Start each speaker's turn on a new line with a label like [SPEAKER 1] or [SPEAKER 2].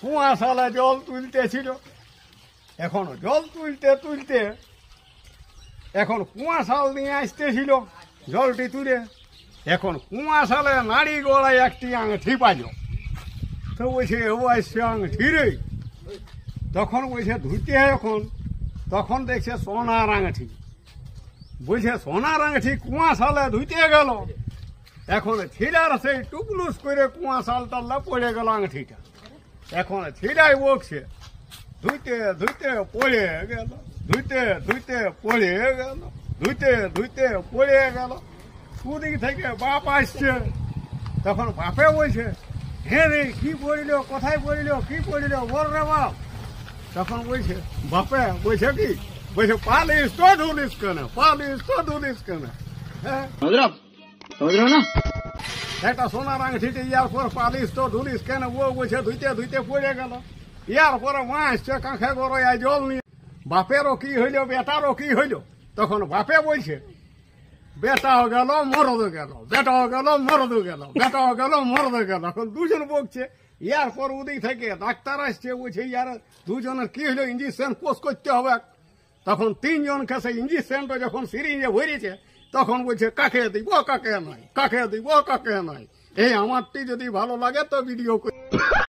[SPEAKER 1] কুয়াশালা জল তুলতেছিল। এখন জল তুলতে তুলতে এখন কুয়াশাল নিয়ে আসতেছিল জলটি তুলে। এখন কুয়াশালে নাড়ি গড়ায় একটি আংটি পাইল, তো বলছে ও আসছে আংটি রে। তখন বলছে ধুতে এখন, তখন দেখছে সোনার আংটি। বলছে সোনার আংটি কুয়াশালে ধুতে গেল। এখন ছিড়ার সেই টুকলুস করে কুয়াশালটা পড়ে গেল আংটিটা। এখন ছিড়াই বকছে, ধুইতে ধুইতে পড়ে গেল, ধুইতে ধুইতে পড়ে গেল, ধুইতে ধুইতে পড়ে গেল। দুদিক থেকে বাপ আসছে। তখন বাপে বলছে, হ্যাঁ রে কি পড়িল, কোথায় পড়িল, কি পড়িল বল রে বাপ। তখন বলছে বাপে বলছে কি, বলছে পালিস তো ধুলিস কেন, পালিস তো ধুলিস কেন। হ্যাঁ
[SPEAKER 2] না
[SPEAKER 1] একটা সোনার আংটিতে ইয়ার পর পালিস তো ধুলিস কেন, ও বলছে ধুইতে ধুইতে পড়ে গেল। ইয়ার পরে মা আসছে কাঁখে গড়ায় জল নিয়ে। বাপেরও কি হইল, বেটারও কি হইল। তখন বাপে বলছে বেটাও গেল মরদও গেল, বেটাও গেল মরদও গেল, বেটাও গেল মরদও গেল। এখন দুজন বকছে। ইয়ার পর ওদিক থেকে ডাক্তার আসছে, বলছে ইয়ার দুজনের কি হইলো, ইঞ্জেকশন পোস্ট করতে হবে। তখন তিনজন কাছে ইঞ্জেকশনটা যখন সিরিঞ্জে ভরেছে, তখন বলছে কাকে দিব কাকে নাই, কাকে দিব কাকে নাই। এই আমারটি যদি ভালো লাগে তো ভিডিও